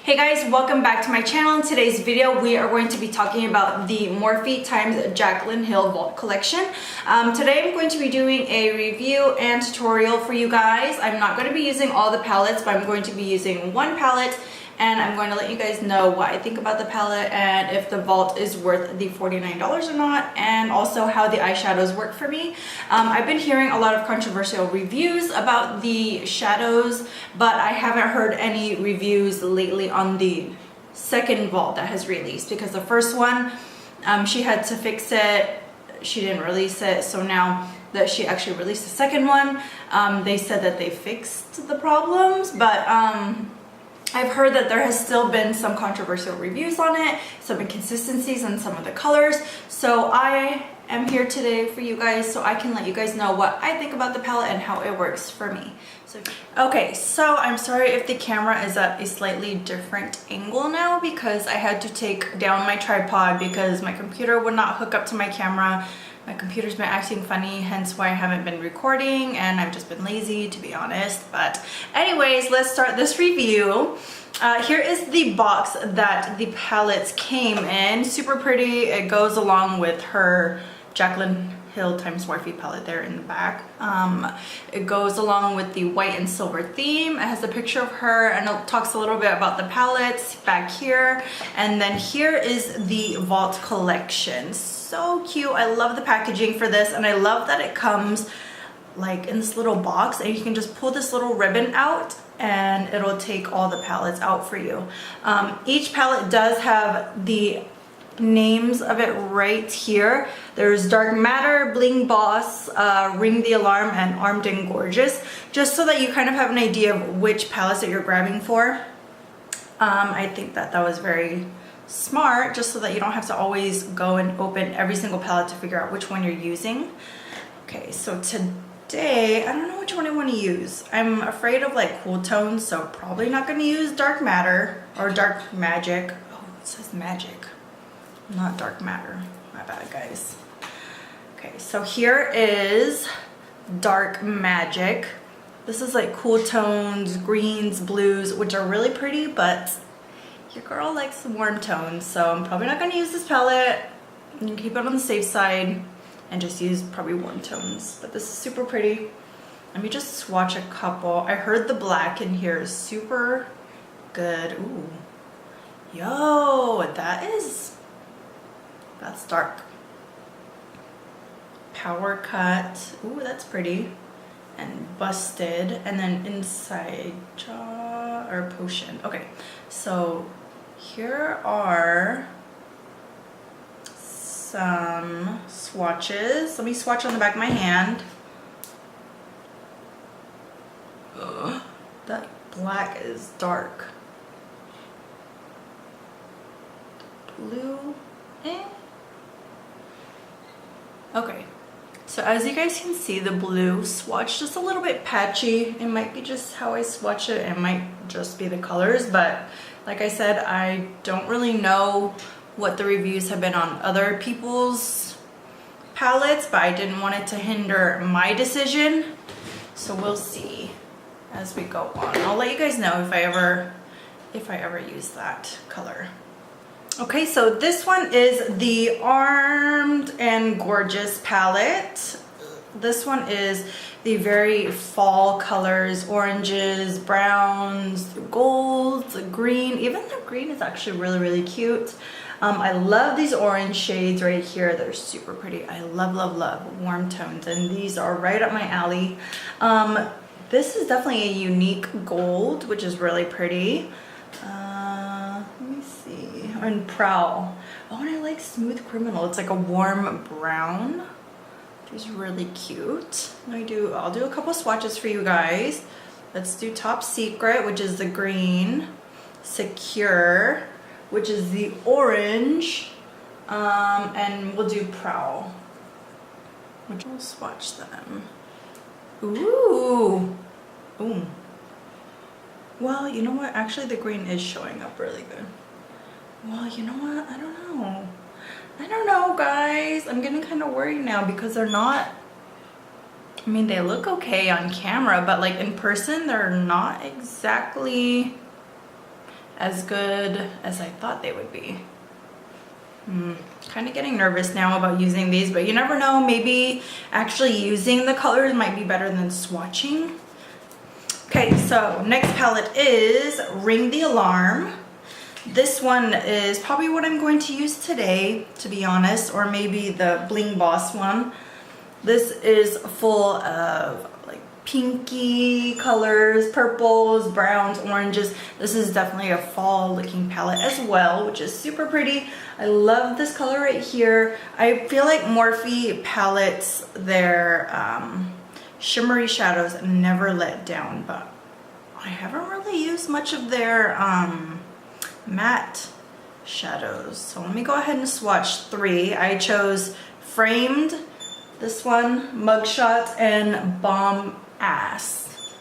Hey guys, welcome back to my channel. In today's video, we are going to be talking about the Morphe times Jaclyn Hill Vault collection. Today I'm going to be doing a review and tutorial for you guys. I'm not going to be using all the palettes, but I'm going to be using one palette, and I'm going to let you guys know what I think about the palette and if the Vault is worth the $49 or not, and also how the eyeshadows work for me. I've been hearing a lot of controversial reviews about the shadows, but I haven't heard any reviews lately on the second Vault that has released, because the first one, she had to fix it. She didn't release it, so now that she actually released the second one, they said that they fixed the problems, but I've heard that there has still been some controversial reviews on it, some inconsistencies in some of the colors. So I am here today for you guys so I can let you guys know what I think about the palette and how it works for me. Okay, so I'm sorry if the camera is at a slightly different angle now, because I had to take down my tripod because my computer would not hook up to my camera. My computer's been acting funny, hence why I haven't been recording, and I've just been lazy, to be honest. But anyways, let's start this review. Here is the box that the palettes came in. Super pretty. It goes along with her Jaclyn Hill times Morphe palette there in the back. It goes along with the white and silver theme. It has a picture of her, and it talks a little bit about the palettes back here. And then here is the Vault collection. So cute. I love the packaging for this, and I love that it comes like in this little box, and you can just pull this little ribbon out and it'll take all the palettes out for you. Each palette does have the names of it right here. There's Dark Matter, Bling Boss, Ring the Alarm, and Armed and Gorgeous, just so that you kind of have an idea of which palettes that you're grabbing for. I think that was very smart, just so that you don't have to always go and open every single palette to figure out which one you're using. Okay, so today I don't know which one I want to use. I'm afraid of like cool tones, so probably not going to use Dark Matter or Dark Magic. Oh, it says Magic, not Dark Matter. My bad, guys. Okay, so here is Dark Magic. This is like cool tones, greens, blues, which are really pretty, but your girl likes some warm tones, so I'm probably not going to use this palette. You can keep it on the safe side and just use probably warm tones. But this is super pretty. Let me just swatch a couple. I heard the black in here is super good. Ooh. Yo, that's dark. Power Cut. Ooh, that's pretty. And Busted. And then Inside Jaw or Potion. Okay, so here are some swatches. Let me swatch on the back of my hand. Ugh, that black is dark. Blue, Okay, so as you guys can see, the blue swatch just a little bit patchy. It might be just how I swatch it. It might just be the colors, but like I said, I don't really know what the reviews have been on other people's palettes, but I didn't want it to hinder my decision. So we'll see as we go on. I'll let you guys know if I ever use that color. Okay, so this one is the Armed and Gorgeous palette. This one is the very fall colors, oranges, browns, golds, green. Even the green is actually really, really cute. I love these orange shades right here. They're super pretty. I love, love, love warm tones, and these are right up my alley. This is definitely a unique gold, which is really pretty. Let me see. And Prowl. Oh, and I like Smooth Criminal. It's like a warm brown. She's really cute. I'll do a couple swatches for you guys. Let's do Top Secret, which is the green. Secure, which is the orange. And we'll do Prowl, which we'll swatch them. Ooh. Ooh. Well, you know what? Actually, the green is showing up really good. Well, you know what? I don't know. I don't know, guys. I'm getting kind of worried now because they're not, I mean, they look okay on camera, but like in person, they're not exactly as good as I thought they would be. Kind of getting nervous now about using these, but you never know, maybe actually using the colors might be better than swatching. Okay, so next palette is Ring the Alarm. This one is probably what I'm going to use today, to be honest, or maybe the Bling Boss one. This is full of like pinky colors, purples, browns, oranges. This is definitely a fall looking palette as well, which is super pretty. I love this color right here. I feel like Morphe palettes, their shimmery shadows never let down, but I haven't really used much of their matte shadows. So let me go ahead and swatch 3. I chose Framed, this one, Mugshot, and Bomb Ass.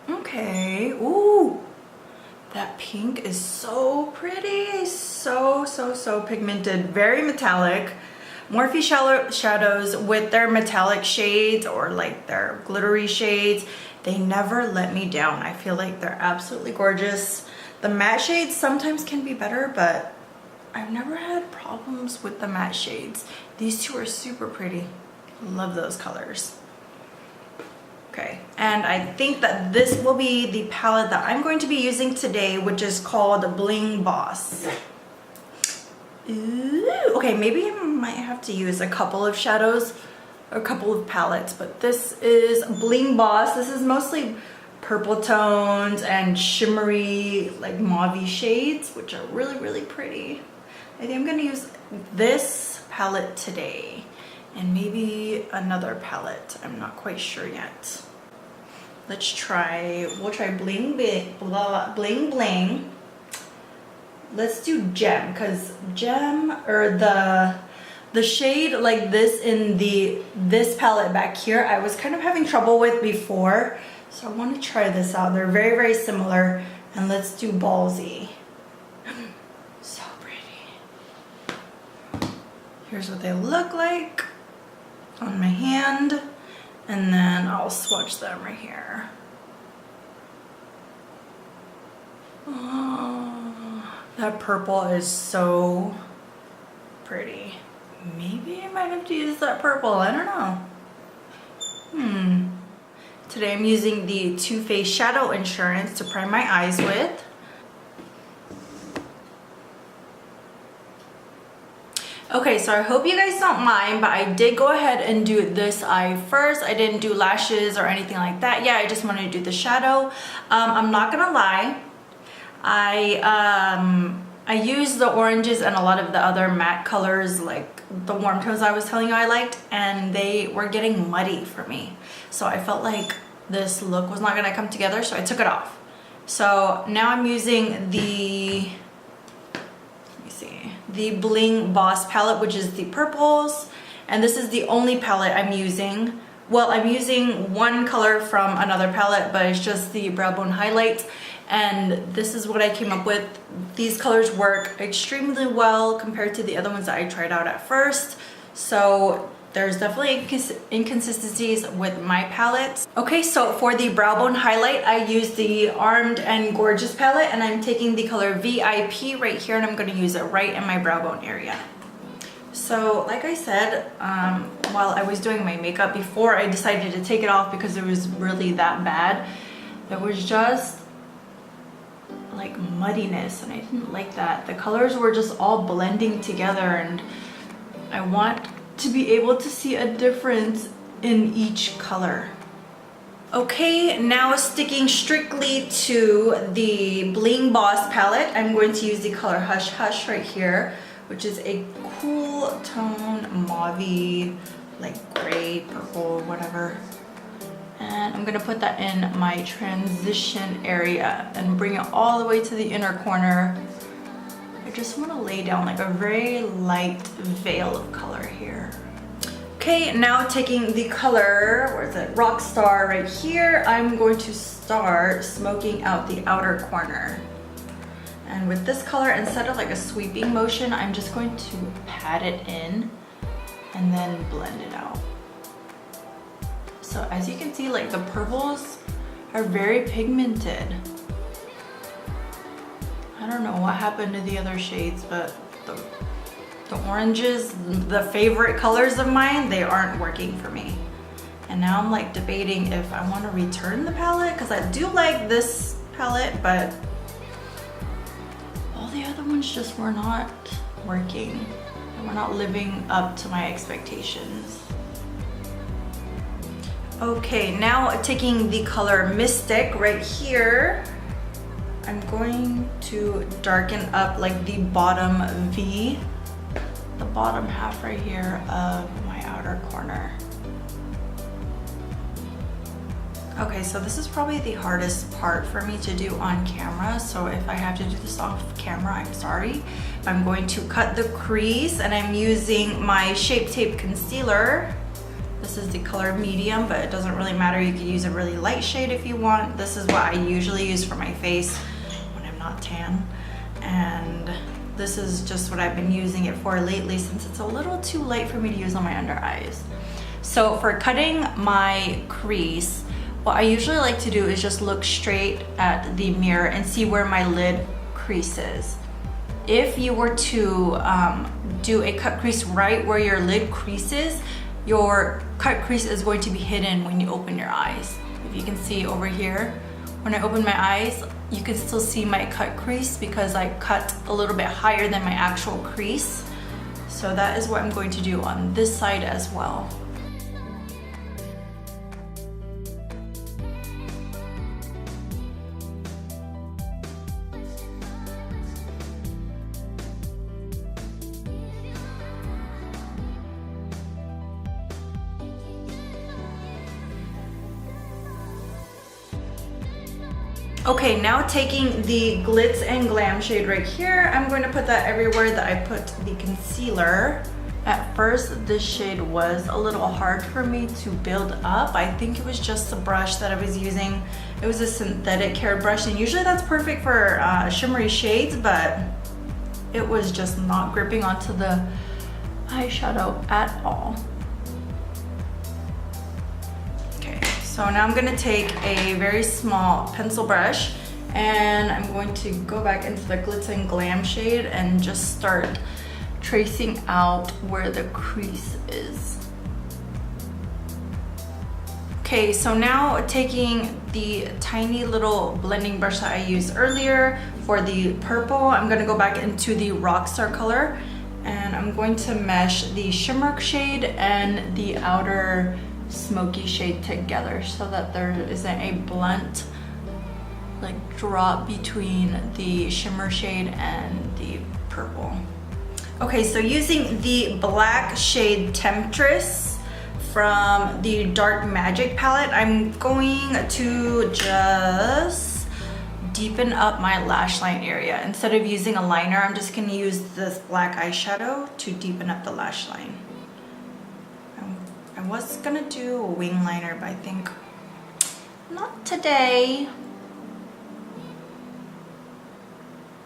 Okay, ooh, that pink is so pretty, so pigmented, very metallic. Morphe shadows with their metallic shades or like their glittery shades, they never let me down. I feel like they're absolutely gorgeous. The matte shades sometimes can be better, but I've never had problems with the matte shades. These two are super pretty. Love those colors. Okay, and I think that this will be the palette that I'm going to be using today, which is called Bling Boss. Ooh, okay, maybe I might have to use a couple of shadows, a couple of palettes, but this is Bling Boss. This is mostly purple tones and shimmery, like mauve shades, which are really pretty. I think I'm gonna use this palette today and maybe another palette. I'm not quite sure yet. We'll try Bling Bling. Let's do Gem, because Gem, or the shade like this in this palette back here, I was kind of having trouble with before. So I want to try this out. They're very similar. And let's do Ballsy. So pretty. Here's what they look like on my hand. And then I'll swatch them right here. Oh, that purple is so pretty. Maybe I might have to use that purple. I don't know. Today I'm using the Too Faced Shadow Insurance to prime my eyes with. Okay, so I hope you guys don't mind, but I did go ahead and do this eye first. I didn't do lashes or anything like that. Yeah, I just wanted to do the shadow. I'm not gonna lie. I used the oranges and a lot of the other matte colors, like the warm tones I was telling you I liked, and they were getting muddy for me. So I felt like this look was not gonna come together, so I took it off. So now I'm using the Bling Boss palette, which is the purples, and this is the only palette I'm using. Well, I'm using one color from another palette, but it's just the brow bone highlights, and this is what I came up with. These colors work extremely well compared to the other ones that I tried out at first, so there's definitely inconsistencies with my palettes. Okay, so for the brow bone highlight, I used the Armed and Gorgeous palette, and I'm taking the color VIP right here, and I'm gonna use it right in my brow bone area. So like I said, while I was doing my makeup before I decided to take it off because it was really that bad, it was just like muddiness, and I didn't like that. The colors were just all blending together, and I want to be able to see a difference in each color. Okay, now sticking strictly to the Bling Boss palette, I'm going to use the color Hush Hush right here, which is a cool tone, mauve, like gray, purple, whatever. And I'm gonna put that in my transition area and bring it all the way to the inner corner. I just want to lay down like a very light veil of color here. Okay, now taking the color, where is it, Rockstar right here, I'm going to start smoking out the outer corner. And with this color, instead of like a sweeping motion, I'm just going to pat it in and then blend it out. So as you can see, like the purples are very pigmented. I don't know what happened to the other shades, but the oranges, the favorite colors of mine, they aren't working for me. And now I'm like debating if I want to return the palette, because I do like this palette, but all the other ones just were not working. They were not living up to my expectations. Okay, now taking the color Mystic right here, I'm going to darken up like the bottom V, the bottom half right here of my outer corner. Okay, so this is probably the hardest part for me to do on camera, so if I have to do this off camera, I'm sorry. I'm going to cut the crease, and I'm using my Shape Tape concealer. This is the color medium, but it doesn't really matter. You can use a really light shade if you want. This is what I usually use for my face when I'm not tan. And this is just what I've been using it for lately, since it's a little too light for me to use on my under eyes. So for cutting my crease, what I usually like to do is just look straight at the mirror and see where my lid creases. If you were to do a cut crease right where your lid creases, your cut crease is going to be hidden when you open your eyes. If you can see over here, when I open my eyes, you can still see my cut crease because I cut a little bit higher than my actual crease. So that is what I'm going to do on this side as well. Okay, now taking the Glitz and Glam shade right here, I'm going to put that everywhere that I put the concealer. At first, this shade was a little hard for me to build up. I think it was just the brush that I was using. It was a synthetic hair brush, and usually that's perfect for shimmery shades, but it was just not gripping onto the eyeshadow at all. So now I'm gonna take a very small pencil brush, and I'm going to go back into the Glitz and Glam shade and just start tracing out where the crease is. Okay, so now taking the tiny little blending brush that I used earlier for the purple, I'm gonna go back into the Rockstar color, and I'm going to mesh the shimmer shade and the outer smoky shade together so that there isn't a blunt like drop between the shimmer shade and the purple. Okay, so using the black shade Temptress from the Dark Magic palette, I'm going to just deepen up my lash line area. Instead of using a liner, I'm just going to use this black eyeshadow to deepen up the lash line. I was gonna do a wing liner, but I think not today.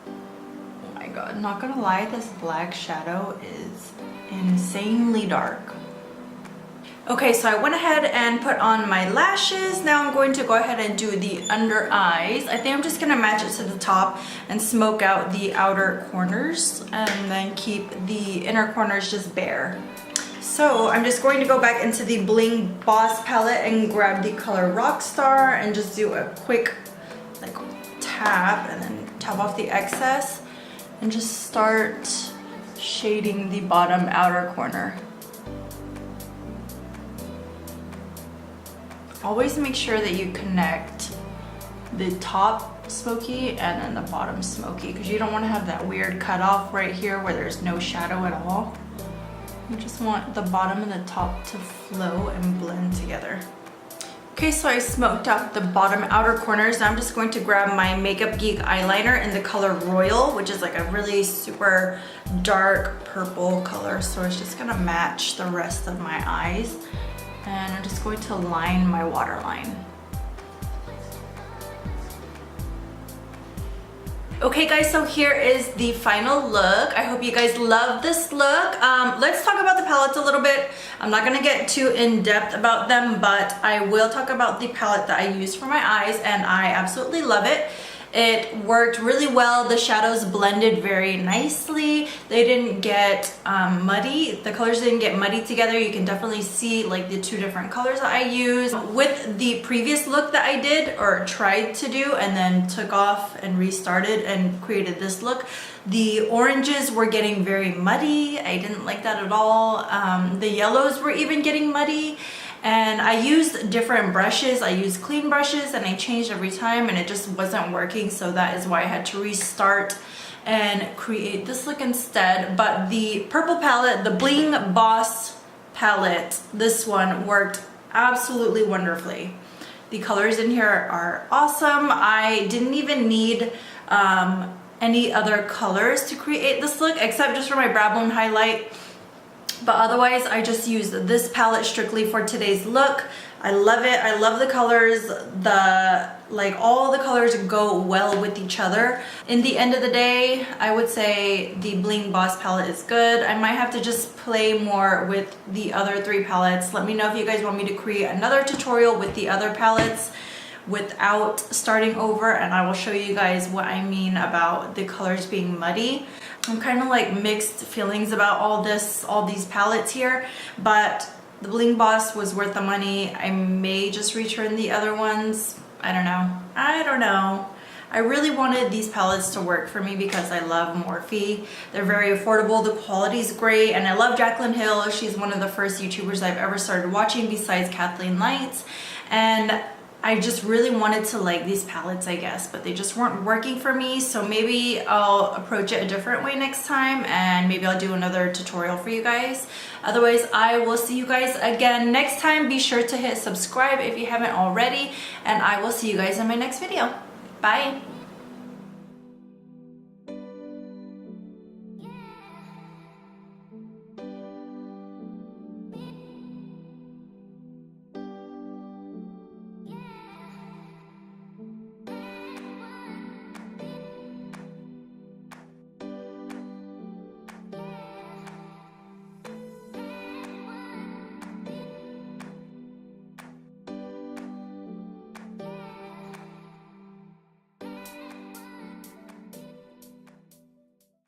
Oh my god, not gonna lie, this black shadow is insanely dark. Okay, so I went ahead and put on my lashes. Now I'm going to go ahead and do the under eyes. I think I'm just gonna match it to the top and smoke out the outer corners and then keep the inner corners just bare. So I'm just going to go back into the Bling Boss palette and grab the color Rockstar and just do a quick like tap and then tap off the excess and just start shading the bottom outer corner. Always make sure that you connect the top smoky and then the bottom smoky, because you don't want to have that weird cutoff right here where there's no shadow at all. You just want the bottom and the top to flow and blend together. Okay, so I smoked out the bottom outer corners. Now I'm just going to grab my Makeup Geek eyeliner in the color Royal, which is like a really super dark purple color. So it's just gonna match the rest of my eyes. And I'm just going to line my waterline. Okay guys, so here is the final look. I hope you guys love this look. Let's talk about the palettes a little bit. I'm not gonna get too in-depth about them, but I will talk about the palette that I use for my eyes, and I absolutely love it. It worked really well. The shadows blended very nicely. They didn't get muddy. The colors didn't get muddy together. You can definitely see like the two different colors that I use. With the previous look that I did or tried to do and then took off and restarted and created this look, the oranges were getting very muddy. I didn't like that at all. The yellows were even getting muddy. And I used different brushes. I used clean brushes and I changed every time and it just wasn't working. So that is why I had to restart and create this look instead. But the purple palette, the Bling Boss palette, this one worked absolutely wonderfully. The colors in here are awesome. I didn't even need any other colors to create this look except just for my brow bone highlight. But otherwise, I just used this palette strictly for today's look. I love it. I love the colors. All the colors go well with each other. In the end of the day, I would say the Bling Boss palette is good. I might have to just play more with the other three palettes. Let me know if you guys want me to create another tutorial with the other palettes without starting over, and I will show you guys what I mean about the colors being muddy. I'm kind of like mixed feelings about all these palettes here, but the Bling Boss was worth the money. I may just return the other ones. I don't know. I really wanted these palettes to work for me because I love Morphe. They're very affordable, the quality's great, and I love Jaclyn Hill. She's one of the first YouTubers I've ever started watching besides Kathleen Lights, and I just really wanted to like these palettes, I guess, but they just weren't working for me. So maybe I'll approach it a different way next time, and maybe I'll do another tutorial for you guys. Otherwise, I will see you guys again next time. Be sure to hit subscribe if you haven't already, and I will see you guys in my next video. Bye.